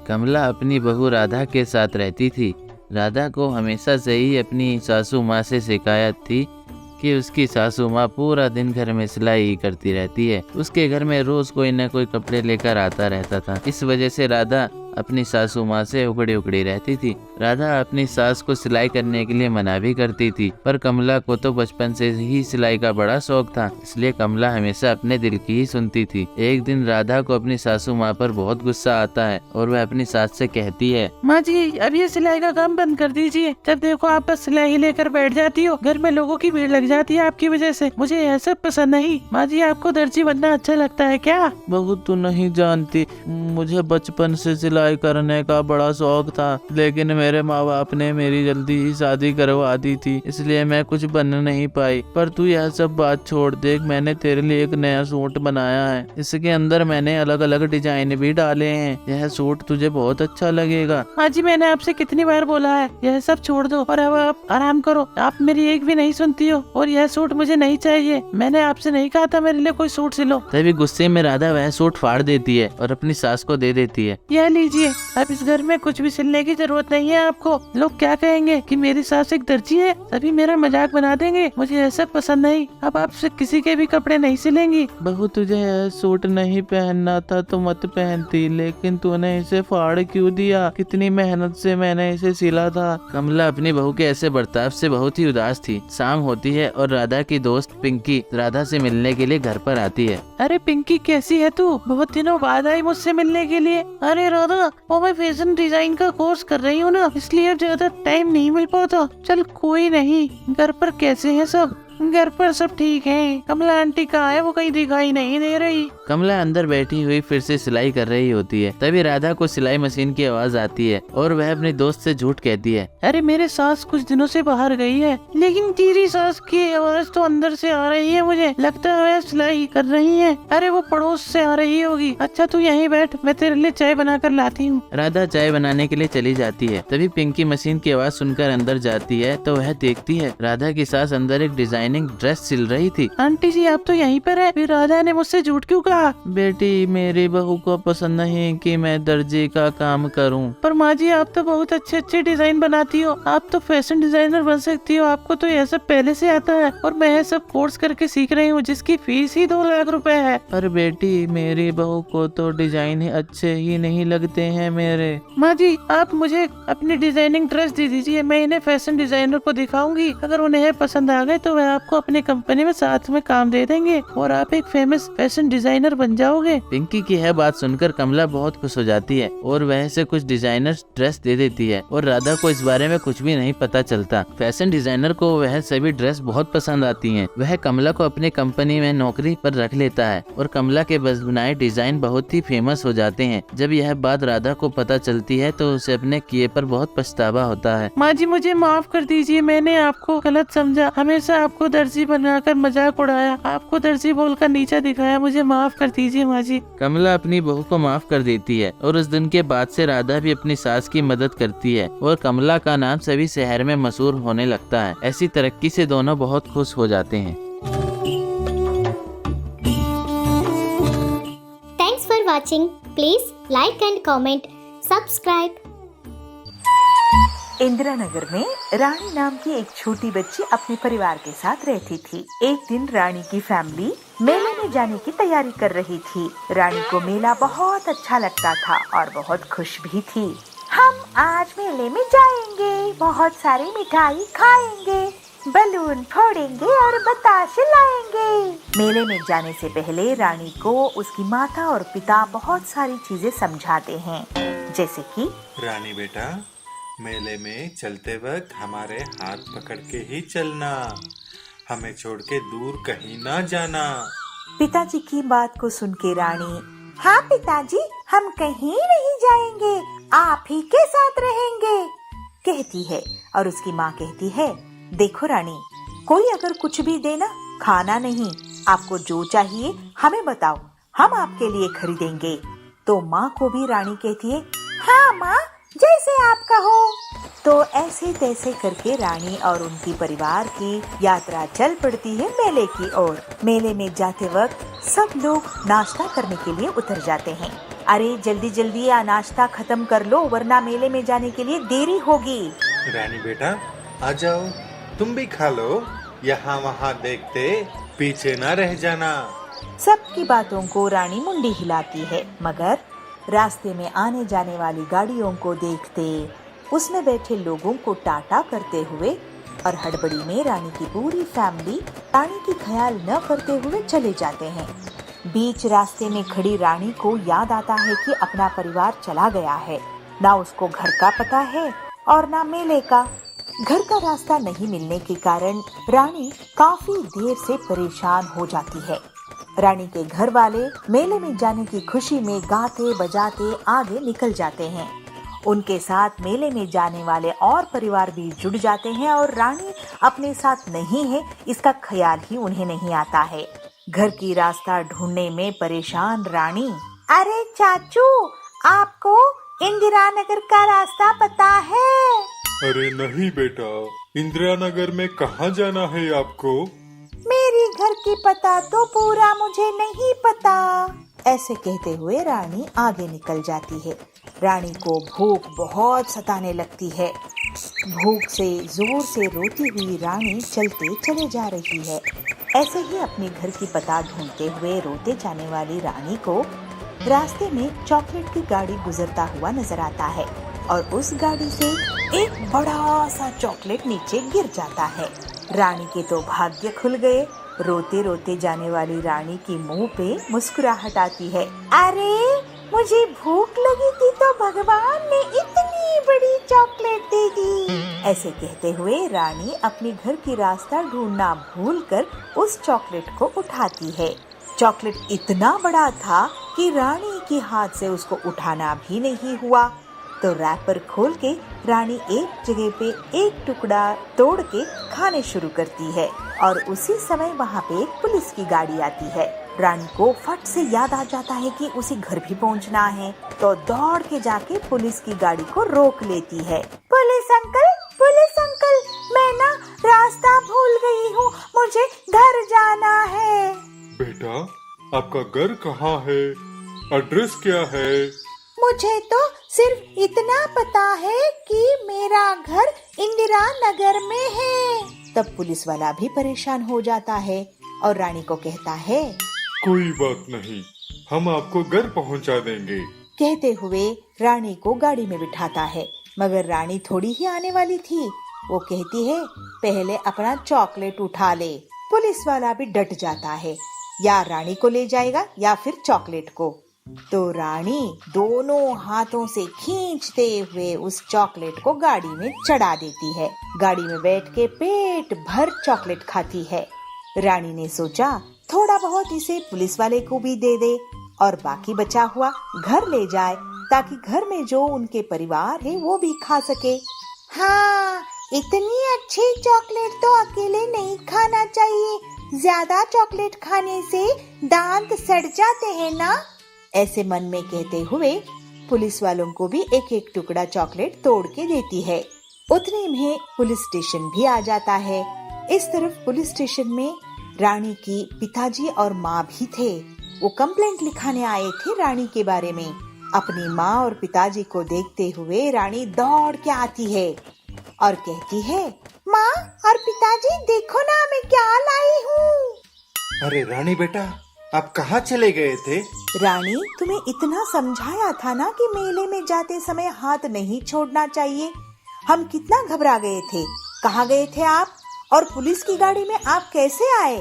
कमला अपनी बहू राधा के साथ रहती थी। राधा को हमेशा से ही अपनी सासू माँ से शिकायत थी कि उसकी सासू माँ पूरा दिन घर में सिलाई ही करती रहती है। उसके घर में रोज कोई न कोई कपड़े लेकर आता रहता था। इस वजह से राधा अपनी सासू माँ से उखड़ी उखड़ी रहती थी। राधा अपनी सास को सिलाई करने के लिए मना भी करती थी, पर कमला को तो बचपन से ही सिलाई का बड़ा शौक था, इसलिए कमला हमेशा अपने दिल की ही सुनती थी। एक दिन राधा को अपनी सासू माँ पर बहुत गुस्सा आता है और वह अपनी सास से कहती है, माँ जी अब ये सिलाई का काम बंद कर दीजिए। जब देखो आप बस सिलाई लेकर बैठ जाती हो, घर में लोगों की भीड़ लग जाती है आपकी वजह से। मुझे यह सब पसंद नहीं। माँ जी आपको दर्जी बनना अच्छा लगता है क्या? बहू तू नहीं जानती, मुझे बचपन से सिलाई करने का बड़ा शौक था, लेकिन मेरे माँ बाप ने मेरी जल्दी ही शादी करवा दी थी, इसलिए मैं कुछ बन नहीं पाई। पर तू यह सब बात छोड़, देख मैंने तेरे लिए एक नया सूट बनाया है। इसके अंदर मैंने अलग अलग डिजाइन भी डाले हैं। यह सूट तुझे बहुत अच्छा लगेगा। माँ जी मैंने आपसे कितनी बार बोला है यह सब छोड़ दो और अब आप आराम करो। आप मेरी एक भी नहीं सुनती हो और यह सूट मुझे नहीं चाहिए। मैंने आपसे नहीं कहा था मेरे लिए कोई सूट सिलो। तभी गुस्से में राधा वह सूट फाड़ देती है और अपनी सास को दे देती है। यह लीजिए, अब इस घर में कुछ भी सिलने की जरूरत नहीं है आपको। लोग क्या कहेंगे कि मेरी सास एक दर्जी है, सभी मेरा मजाक बना देंगे। मुझे ऐसा पसंद नहीं। अब आपसे किसी के भी कपड़े नहीं सिलेंगी। बहू तुझे यह सूट नहीं पहनना था तो मत पहनती, लेकिन तूने इसे फाड़ क्यों दिया? कितनी मेहनत से मैंने इसे सिला था। कमला अपनी बहू के ऐसे बर्ताव से बहुत ही उदास थी। शाम होती है और राधा की दोस्त पिंकी राधा से मिलने के लिए घर पर आती है। अरे पिंकी कैसी है तू? बहुत दिनों बाद आई मुझसे मिलने के लिए। अरे राधा वो मैं फैशन डिजाइन का कोर्स कर रही हूँ ना, इसलिए ज्यादा टाइम नहीं मिल पाता। चल कोई नहीं। घर पर कैसे हैं सब? घर पर सब ठीक है। कमला आंटी कहाँ है? वो कहीं दिखाई नहीं दे रही। कमला अंदर बैठी हुई फिर से सिलाई कर रही होती है। तभी राधा को सिलाई मशीन की आवाज आती है और वह अपने दोस्त से झूठ कहती है, अरे मेरे सास कुछ दिनों से बाहर गई है, लेकिन तेरी सास की आवाज तो अंदर से आ रही है। मुझे लगता है वह सिलाई कर रही है। अरे वो पड़ोस से आ रही होगी। अच्छा तू यहीं बैठ, मैं तेरे लिए चाय बना कर लाती हूँ। राधा चाय बनाने के लिए चली जाती है। तभी पिंकी मशीन की आवाज सुनकर अंदर जाती है तो वह देखती है राधा की सास अंदर एक डिजाइनिंग ड्रेस सिल रही थी। आंटी जी आप तो यहीं पर है, फिर राधा ने मुझसे झूठ क्यों कहा? बेटी मेरी बहू को पसंद नहीं कि मैं दर्जी का काम करूं। पर माँ जी आप तो बहुत अच्छे अच्छे डिजाइन बनाती हो। आप तो फैशन डिजाइनर बन सकती हो। आपको तो यह सब पहले से आता है और मैं यह सब कोर्स करके सीख रही हूँ, जिसकी फीस ही 2 लाख रुपए है। पर बेटी मेरी बहू को तो डिजाइन ही अच्छे ही नहीं लगते हैं मेरे। माँ जी आप मुझे अपनी डिजाइनिंग ड्रेस दे दीजिए, मैं इन्हें फैशन डिजाइनर को दिखाऊंगी। अगर उन्हें पसंद आ गए तो वह आपको अपनी कंपनी में साथ में काम दे देंगे और आप एक फेमस फैशन डिजाइनर बन जाओगे। पिंकी की यह बात सुनकर कमला बहुत खुश हो जाती है और वह से कुछ डिजाइनर ड्रेस दे देती है और राधा को इस बारे में कुछ भी नहीं पता चलता। फैशन डिजाइनर को वह सभी ड्रेस बहुत पसंद आती हैं। वह कमला को अपनी कंपनी में नौकरी पर रख लेता है और कमला के बनाए डिजाइन बहुत ही फेमस हो जाते हैं। जब यह बात राधा को पता चलती है तो उसे अपने किए पर बहुत पछतावा होता है। माँ जी मुझे माफ कर दीजिए, मैंने आपको गलत समझा। हमेशा आपको दर्जी बनाकर मजाक उड़ाया, आपको दर्जी बोलकर नीचा दिखाया। मुझे माफ कर दीजिए माँ जी। कमला अपनी बहू को माफ कर देती है और उस दिन के बाद से राधा भी अपनी सास की मदद करती है और कमला का नाम सभी शहर में मशहूर होने लगता है। ऐसी तरक्की से दोनों बहुत खुश हो जाते हैं। Thanks for watching. Please like and comment. Subscribe. Indira Nagar में रानी नाम की एक छोटी बच्ची अपने परिवार के साथ रहती थी। एक दिन रानी की फैमिली मेले में जाने की तैयारी कर रही थी। रानी को मेला बहुत अच्छा लगता था और बहुत खुश भी थी। हम आज मेले में जाएंगे, बहुत सारी मिठाई खाएंगे, बलून फोड़ेंगे और बताशे लाएंगे। मेले में जाने से पहले रानी को उसकी माता और पिता बहुत सारी चीजें समझाते हैं, जैसे कि रानी बेटा मेले में चलते वक्त हमारे हाथ पकड़ के ही चलना, हमें छोड़ के दूर कहीं ना जाना। पिताजी की बात को सुन के रानी, हाँ पिताजी हम कहीं नहीं जाएंगे, आप ही के साथ रहेंगे, कहती है। और उसकी माँ कहती है, देखो रानी कोई अगर कुछ भी देना, खाना नहीं, आपको जो चाहिए हमें बताओ, हम आपके लिए खरीदेंगे। तो माँ को भी रानी कहती है, हाँ माँ जैसे आप कहो। तो ऐसे तैसे करके रानी और उनकी परिवार की यात्रा चल पड़ती है मेले की ओर। मेले में जाते वक्त सब लोग नाश्ता करने के लिए उतर जाते हैं। अरे जल्दी जल्दी नाश्ता खत्म कर लो वरना मेले में जाने के लिए देरी होगी। रानी बेटा आ जाओ, तुम भी खा लो। यहाँ वहाँ देखते पीछे ना रह जाना। सबकी बातों को रानी मुंडी हिलाती है, मगर रास्ते में आने जाने वाली गाड़ियों को देखते, उसमें बैठे लोगों को टाटा करते हुए और हड़बड़ी में रानी की पूरी फैमिली रानी की ख्याल न करते हुए चले जाते हैं। बीच रास्ते में खड़ी रानी को याद आता है कि अपना परिवार चला गया है, ना उसको घर का पता है और ना मेले का। घर का रास्ता नहीं मिलने के कारण रानी काफी देर से परेशान हो जाती है। रानी के घर वाले मेले में जाने की खुशी में गाते बजाते आगे निकल जाते हैं। उनके साथ मेले में जाने वाले और परिवार भी जुड़ जाते हैं और रानी अपने साथ नहीं है इसका ख्याल ही उन्हें नहीं आता है। घर की रास्ता ढूंढने में परेशान रानी, अरे चाचू आपको इंदिरा नगर का रास्ता पता है? अरे नहीं बेटा, इंदिरा नगर में कहाँ जाना है आपको? मेरी घर की पता तो पूरा मुझे नहीं पता। ऐसे कहते हुए रानी आगे निकल जाती है। रानी को भूख बहुत सताने लगती है। भूख से जोर से रोती हुई रानी चलते चले जा रही है। ऐसे ही अपने घर की पता ढूंढते हुए रोते जाने वाली रानी को रास्ते में चॉकलेट की गाड़ी गुजरता हुआ नजर आता है और उस गाड़ी से एक बड़ा सा चॉकलेट नीचे गिर जाता है। रानी के तो भाग्य खुल गए। रोते रोते जाने वाली रानी की मुंह पे मुस्कुराहट आती है। अरे मुझे भूख लगी थी तो भगवान ने इतनी बड़ी चॉकलेट दे दी। ऐसे कहते हुए रानी अपने घर की रास्ता ढूंढना भूलकर उस चॉकलेट को उठाती है। चॉकलेट इतना बड़ा था कि रानी के हाथ से उसको उठाना भी नहीं हुआ। तो रैपर खोल के रानी एक जगह पे एक टुकड़ा तोड़ के खाने शुरू करती है और उसी समय वहाँ पे एक पुलिस की गाड़ी आती है। रानी को फट से याद आ जाता है कि उसे घर भी पहुँचना है, तो दौड़ के जाके पुलिस की गाड़ी को रोक लेती है। पुलिस अंकल, मैं ना रास्ता भूल गई हूँ, मुझे घर जाना है। बेटा आपका घर कहाँ है? एड्रेस क्या है? मुझे तो सिर्फ इतना पता है कि मेरा घर इंदिरा नगर में है। तब पुलिस वाला भी परेशान हो जाता है और रानी को कहता है, कोई बात नहीं, हम आपको घर पहुंचा देंगे। कहते हुए रानी को गाड़ी में बिठाता है, मगर रानी थोड़ी ही आने वाली थी। वो कहती है, पहले अपना चॉकलेट उठा ले। पुलिस वाला भी डट जाता है, या रानी को ले जाएगा या फिर चॉकलेट को। तो रानी दोनों हाथों से खींचते हुए उस चॉकलेट को गाड़ी में चढ़ा देती है। गाड़ी में बैठ के पेट भर चॉकलेट खाती है। रानी ने सोचा थोड़ा बहुत इसे पुलिस वाले को भी दे दे और बाकी बचा हुआ घर ले जाए, ताकि घर में जो उनके परिवार है वो भी खा सके। हाँ, इतनी अच्छी चॉकलेट तो अकेले नहीं खाना चाहिए, ज्यादा चॉकलेट खाने से दांत सड़ जाते हैं ना। ऐसे मन में कहते हुए पुलिस वालों को भी एक एक टुकड़ा चॉकलेट तोड़ के देती है। उतने में पुलिस स्टेशन भी आ जाता है। इस तरफ पुलिस स्टेशन में रानी की पिताजी और माँ भी थे। वो कंप्लेंट लिखाने आए थे रानी के बारे में। अपनी माँ और पिताजी को देखते हुए रानी दौड़ के आती है और कहती है, माँ और पिताजी देखो ना मैं क्या लाई हूँ। अरे रानी बेटा, आप कहाँ चले गए थे? रानी, तुम्हें इतना समझाया था ना कि मेले में जाते समय हाथ नहीं छोड़ना चाहिए। हम कितना घबरा गए थे। कहाँ गए थे आप? और पुलिस की गाड़ी में आप कैसे आए?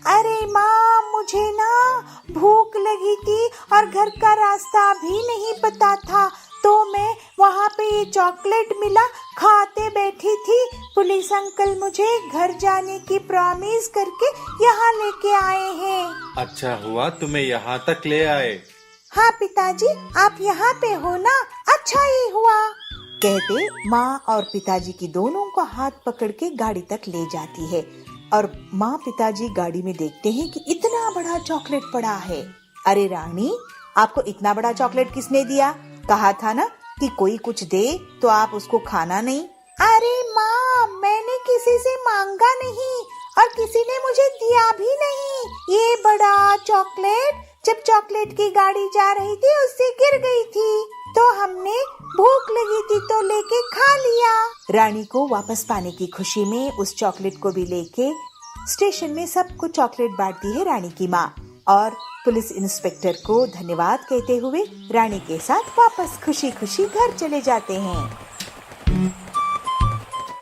अरे माँ, मुझे ना भूख लगी थी और घर का रास्ता भी नहीं पता था, तो मैं वहाँ पे ये चॉकलेट मिला, खाते बैठी थी। पुलिस अंकल मुझे घर जाने की प्रॉमिस करके यहाँ लेके आए हैं। अच्छा हुआ तुम्हें यहाँ तक ले आए। हाँ पिताजी, आप यहाँ पे हो ना, अच्छा ही हुआ। कहते माँ और पिताजी की दोनों को हाथ पकड़ के गाड़ी तक ले जाती है और माँ पिताजी गाड़ी में देखते हैं कि इतना बड़ा चॉकलेट पड़ा है। अरे रानी, आपको इतना बड़ा चॉकलेट किसने दिया? कहा था ना कि कोई कुछ दे तो आप उसको खाना नहीं। अरे माँ, मैंने किसी से मांगा नहीं और किसी ने मुझे दिया भी नहीं। ये बड़ा चॉकलेट जब चॉकलेट की गाड़ी जा रही थी उससे गिर गई थी, तो हमने भूख लगी थी तो लेके खा लिया। रानी को वापस पाने की खुशी में उस चॉकलेट को भी लेके स्टेशन में सबको चॉकलेट बांटती है रानी की माँ, और पुलिस इंस्पेक्टर को धन्यवाद कहते हुए रानी के साथ वापस खुशी खुशी घर चले जाते हैं।